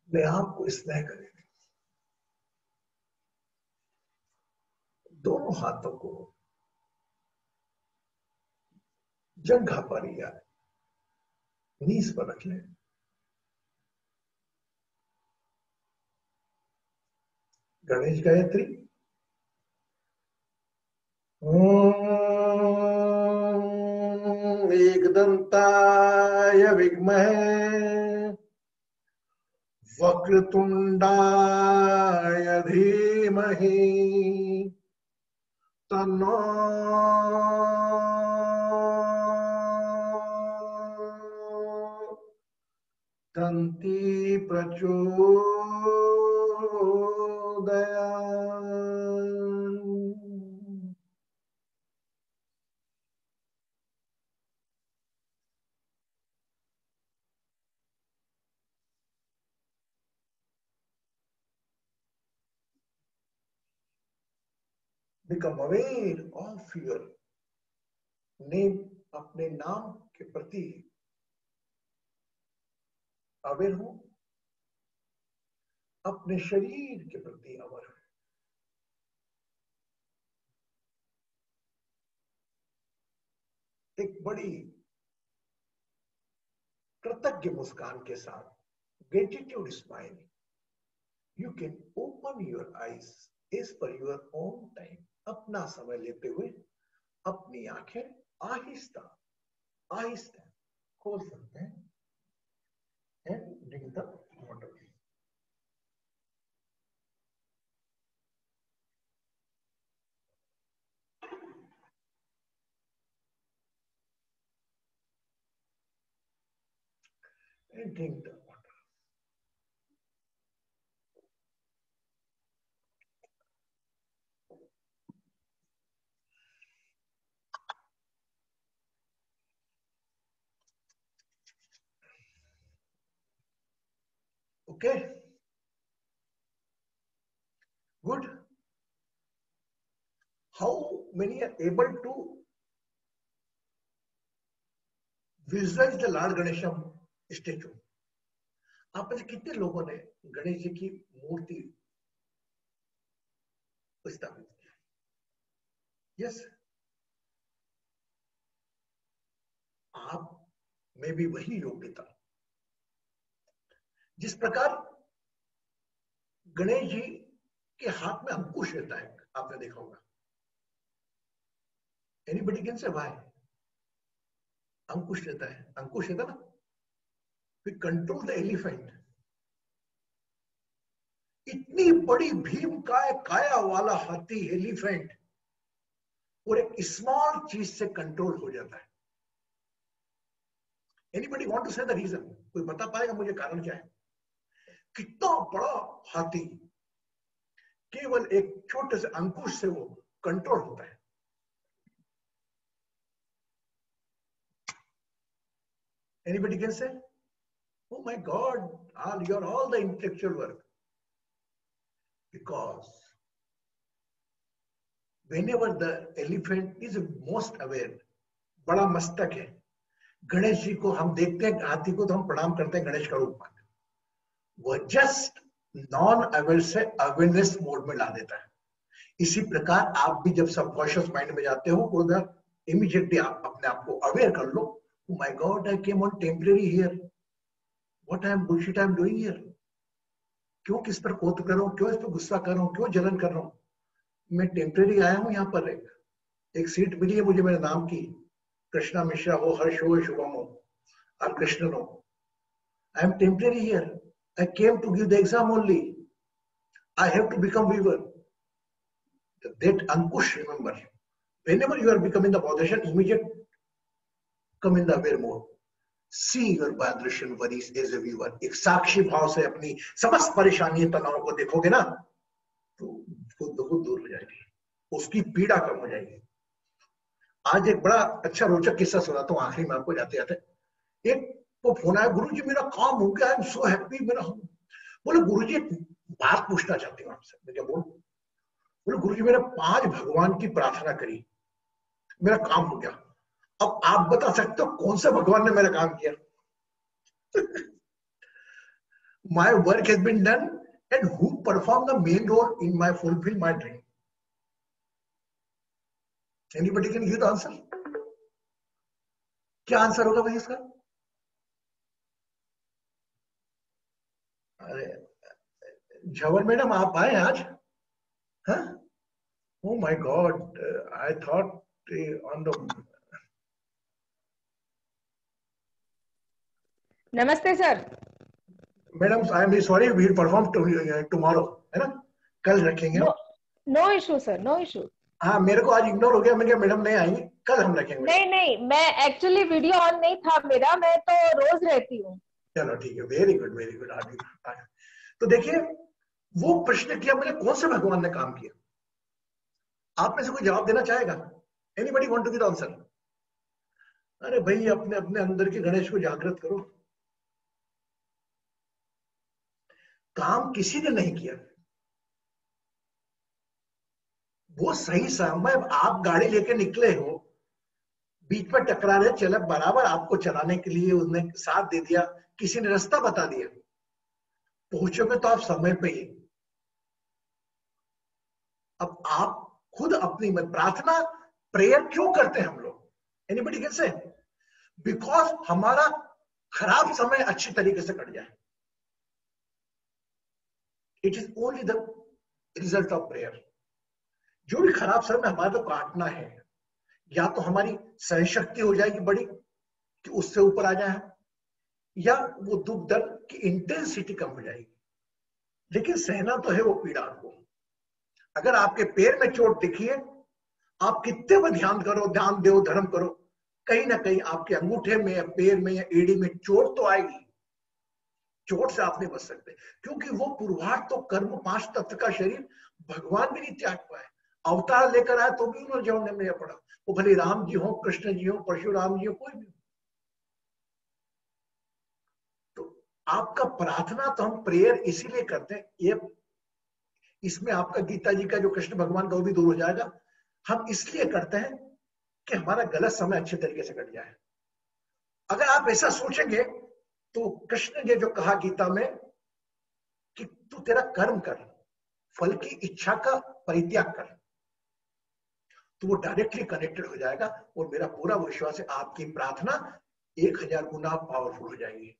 मैं आपको स्नेह करें. दोनों हाथों को जंघा पर या नीज पर रख लें. गणेश गायत्री. एकदंताय विद्महे वक्रतुंडाय धीमहि तन्नो दन्ति प्रचोदयात्. Become aware of your name. अपने नाम के प्रति अवेयर हो, अपने शरीर के प्रति अवेयर हो. एक बड़ी कृतज्ञ मुस्कान के साथ, gratitude smile, you can open your eyes as per your own time. अपना समय लेते हुए अपनी आंखें आहिस्ता आहिस्ता खोल सकते हैं. And drink the water. And drink the water. Okay. Good. How many are able to visualize the Lord Ganesha statue? आप में से कितने लोगों ने गणेश जी की मूर्ति स्थापित की? यस. आप में भी वही योग्यता. जिस प्रकार गणेश जी के हाथ में अंकुश रहता है, आपने देखा होगा. Anybody can say why? अंकुश रहता है, अंकुश रहता ना. We control the elephant. इतनी बड़ी भीम काया वाला हाथी एलिफेंट और एक स्मॉल चीज से कंट्रोल हो जाता है. एनीबडी वांट टू से द रीजन? कोई बता पाएगा मुझे कारण क्या है? कितना बड़ा हाथी केवल एक छोटे से अंकुश से वो कंट्रोल होता है। एनीबडी कैन से, oh my God, all the intellectual work, because whenever the elephant is most aware, बड़ा मस्तक है। गणेश जी को हम देखते हैं, हाथी को तो हम प्रणाम करते हैं गणेश का रूप में, वो जस्ट नॉन अवेयर से अवेयरनेस मोड में ला देता है। इसी प्रकार आप भी जब सबकॉन्शियस माइंड में जाते हो, उधर इमीडिएटली आप अपने आप को अवेयर कर लो, oh my God, I came on temporary here, what I am bullshit I am doing here, क्यों किस पर कोत कर रहा हूं, क्यों इस पर गुस्सा कर रहा हूं, क्यों जलन कर रहा हूं? मैं टेम्परेरी आया हूं यहाँ पर, एक सीट मिली है मुझे मेरे नाम की, कृष्णा मिश्रा हो, हर्ष हो, शुभम हो, और कृष्णन हो। I am temporary here, I came to give the exam only, I have to become weaver. That Ankush, remember, whenever you are becoming the moderation, immediate come in the aware mode, see your vibration worries as a viewer। एक साक्षी भाव से अपनी समस्त परेशानी तनाव को देखोगे ना, तो खुद बहुत दूर हो जाएगी, उसकी पीड़ा कम हो जाएगी। आज एक बड़ा अच्छा रोचक किस्सा सुनाता हूँ आखिरी में आपको जाते जाते। एक को फोन आया, गुरुजी मेरा काम हो गया, आई एम सो हैप्पी, मेरा। बोले गुरुजी एक बात पूछना चाहती हूँ आपसे। मैं क्या बोल? बोले गुरुजी मैंने 5 भगवान की प्रार्थना करी, मेरा काम हो गया, अब आप बता सकते हो कौन से भगवान ने मेरा काम किया? My work has been done, and who performed the main role in my fulfill my dream? Anybody can give the answer? क्या आंसर होगा भाई इसका? अरे झवर मैडम आप आए आज? हाँ? Oh my God, I thought on the. नमस्ते sir. Madam I am sorry, we will perform tomorrow, है ना, कल रखेंगे। No issue sir, no issue. हाँ, मेरे को आज इग्नोर हो गया, मैंने कहा मैडम नहीं आएंगे, कल हम रखेंगे। नहीं, मैं एक्चुअली वीडियो ऑन नहीं था मेरा, मैं तो रोज रहती हूँ। चलो ठीक है, वेरी गुड वेरी गुड। तो देखिए, वो प्रश्न किया मैंने, कौन से भगवान ने काम किया? आप में से कोई जवाब देना चाहेगा? Anybody want to give the answer? अरे भाई, अपने अपने अंदर के गणेश को जागृत करो। काम किसी ने नहीं किया। वो सही समय आप गाड़ी लेके निकले हो, बीच में टकरा रहे, चले बराबर आपको चलाने के लिए उसने साथ दे दिया, किसी ने रास्ता बता दिया, पहुंचोगे तो आप समय पे ही। अब आप खुद अपनी प्रार्थना, प्रेयर क्यों करते हैं हम लोग? एनीबडी कैन से? बिकॉज हमारा खराब समय अच्छी तरीके से कट जाए। It is only the result of prayer. जो भी खराब समय हमारा तो काटना है, या तो हमारी सहन शक्ति हो जाएगी बड़ी कि उससे ऊपर आ जाए, या वो दुख दर्द की इंटेंसिटी कम हो जाएगी, लेकिन सहना तो है वो पीड़ा को। अगर आपके पैर में चोट दिखी है, आप कितने भी ध्यान करो, ध्यान दो, धर्म करो, कहीं ना कहीं आपके अंगूठे में या पैर में या एड़ी में चोट तो आएगी। चोट से आप नहीं बच सकते, क्योंकि वो पूर्वार्थ तो कर्म 5 तत्व का शरीर भगवान भी नहीं त्याग पाए। अवतार लेकर आए तो भी उन्होंने जवाब में पड़ा, वो भले राम जी हो, कृष्ण जी हो, परशुराम जी हो, कोई भी। तो आपका प्रार्थना तो हम प्रेयर इसीलिए करते हैं, ये इसमें आपका गीता जी का जो कृष्ण भगवान का वो भी दूर हो जाएगा। हम इसलिए करते हैं कि हमारा गलत समय अच्छे तरीके से कट जाए। अगर आप ऐसा सोचेंगे तो कृष्ण ने जो कहा गीता में कि तू तेरा कर्म कर, फल की इच्छा का परित्याग कर, तो वो डायरेक्टली कनेक्टेड हो जाएगा। और मेरा पूरा विश्वास है आपकी प्रार्थना 1000 गुना पावरफुल हो जाएगी।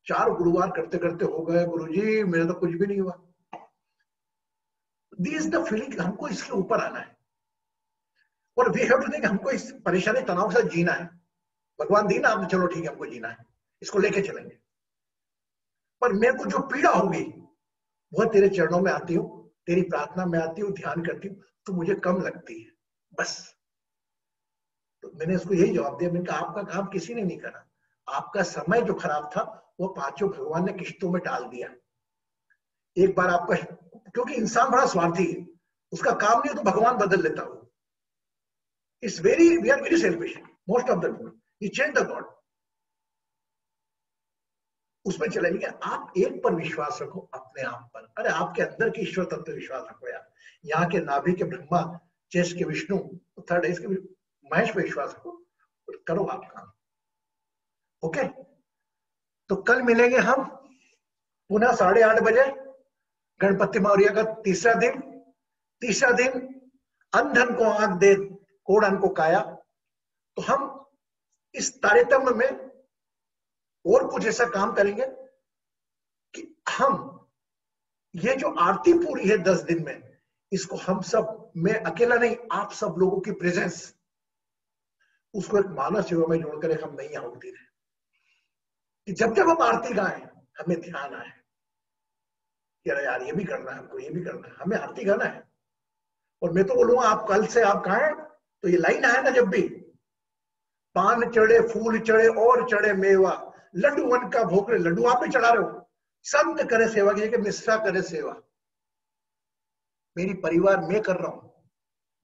4 गुरुवार करते करते हो गए गुरुजी, मेरा तो कुछ भी नहीं हुआ। दिस इज द फीलिंग, हमको इसके ऊपर आना है, और वी हैव टू थिंक हमको इस परेशानी तनाव से जीना है। भगवान दी ना आपने, चलो ठीक है, हमको जीना है, इसको लेके चलेंगे। पर मेरे को जो पीड़ा होगी वह तेरे चरणों में आती हूँ, तेरी प्रार्थना में आती हूँ, ध्यान करती हूँ, तो मुझे कम लगती है बस। तो मैंने उसको यही जवाब दिया, मैंने कहा आपका काम किसी ने नहीं करा, आपका समय जो खराब था वो पांचों भगवान ने किश्तों में डाल दिया। एक बार आपका, क्योंकि इंसान बड़ा स्वार्थी है, उसका काम नहीं है तो भगवान बदल लेता हो। It's very, we are very selfish most of the time, you change the god, उसमें चले गए। आप एक पर विश्वास रखो, अपने आप पर। अरे आपके अंदर की ईश्वर तत्व विश्वास रखो यार। यहाँ के नाभि के ब्रह्मा, चेस्ट के विष्णु, थर्ड एज के महेश पे विश्वास रखो, करो आप काम। ओके, तो कल मिलेंगे हम पुनः 8:30 बजे, गणपति मौर्य का तीसरा दिन। तीसरा दिन अंधन को आंख दे, कोढ़न को काया। तो हम इस तारतम्य में और कुछ ऐसा काम करेंगे कि हम ये जो आरती पूरी है 10 दिन में, इसको हम सब, मैं अकेला नहीं, आप सब लोगों की प्रेजेंस, उसको एक मानव सेवा में जोड़कर एक हम नई आहुति दें कि जब जब हम आरती गाएं हमें ध्यान आए कि अरे यार ये भी करना है हमको, ये भी करना है, हमें आरती गाना है। और मैं तो बोलूंगा आप कल से आप गाएं तो ये लाइन आए ना, जब भी पान चढ़े फूल चढ़े और चढ़े मेवा, लड्डू वन का भोग, लड्डू आप भी चढ़ा रहे हो, संत करे सेवा की जगह मिश्रा करे सेवा। मेरी परिवार मैं कर रहा हूं,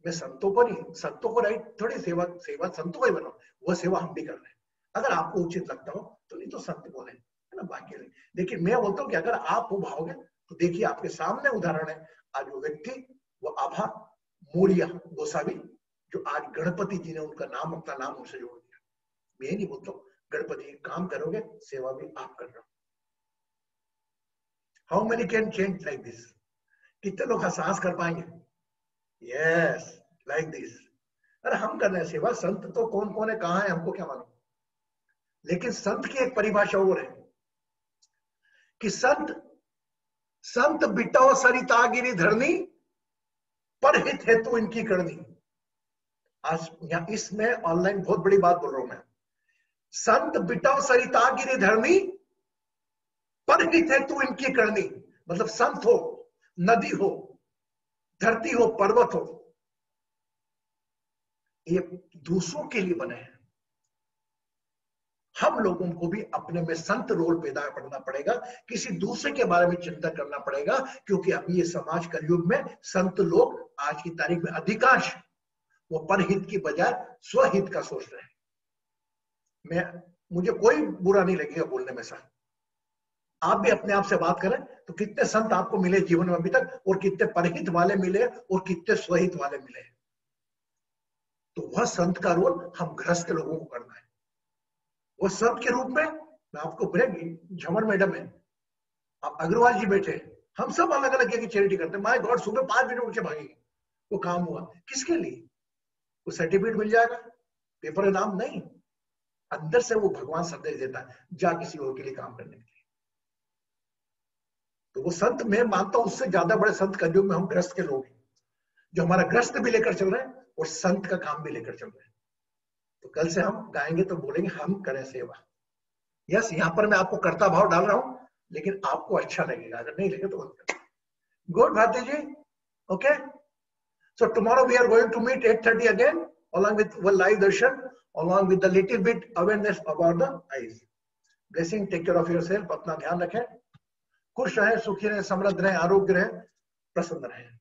मैं संतों पर ही, संतों को राइट थोड़ी सेवा, सेवा संतों को ही बना, वो सेवा हम भी कर रहे हैं। अगर आपको उचित लगता हो तो, नहीं तो संत बोले, है ना, बाकी नहीं। लेकिन मैं बोलता हूँ कि अगर आप वो भाओगे तो देखिए आपके सामने उदाहरण है। आज वो व्यक्ति, वो आभा मोरिया गोसावी, जो आज गणपति जी ने उनका नाम, अपना नाम उनसे जोड़ दिया। मैं नहीं बोलता, गणपति काम करोगे, सेवा भी आप कर रहे हो। How many can change like this? कितने लोग साहस कर पाएंगे? Yes, like this. अरे हम कर रहे हैं सेवा, संत तो कौन कौन है, कहां है, हमको क्या मालूम। लेकिन संत की एक परिभाषा और है कि संत बिटाओ सरितागिरी धरनी, पर हित हेतु इनकी करनी। आज यहाँ इसमें ऑनलाइन बहुत बड़ी बात बोल रहा हूं मैं। संत बिटाओ सरितागिरी धरनी, पर हित हेतु इनकी करनी। मतलब संत हो, नदी हो, धरती हो, पर्वत हो, ये दूसरों के लिए बने हैं। हम लोगों को भी अपने में संत रोल पैदा करना पड़ेगा, किसी दूसरे के बारे में चिंता करना पड़ेगा। क्योंकि अभी ये समाज कलयुग में संत लोग आज की तारीख में अधिकांश वो परहित की बजाय स्वहित का सोच रहे हैं। मुझे कोई बुरा नहीं लगेगा बोलने में सर, आप भी अपने आप से बात करें तो कितने संत आपको मिले जीवन में अभी तक, और कितने परहित वाले मिले और कितने स्वहित वाले मिले। तो वह संत का रोल हम ग्रस्त लोगों को करना है। वो संत के रूप में मैं आपको बोलेंगी, झमर मैडम है, आप अग्रवाल जी बैठे, हम सब अलग अलग की चैरिटी करते हैं। माय गॉड, सुबह 5 मिनट उठ के भागेंगे, वो काम हुआ किसके लिए? वो सर्टिफिकेट मिल जाएगा, पेपर नाम नहीं, अंदर से वो भगवान संदेश देता है, जा किसी और के लिए काम करने के लिए। तो वो संत मैं मानता हूं उससे ज्यादा बड़े संत कलयुग में हम ग्रस्त के लोग हैं, जो हमारा ग्रस्त भी लेकर चल रहे हैं और संत का काम भी लेकर चल रहे हैं। तो कल से हम गाएंगे तो बोलेंगे हम करें सेवा। यस, यहाँ पर मैं आपको कर्ता भाव डाल रहा हूं, लेकिन आपको अच्छा लगेगा, अगर नहीं लगे तो बंद कर। Good Bharati ji, okay. So tomorrow we are going to meet 8:30 again, along with one live darshan, along with the little bit awareness about the eyes. Blessing, take care of yourself, अपना ध्यान रखें, खुश रहें, सुखी रहें, समृद्ध रहें, आरोग्य रहें, प्रसन्न रहें।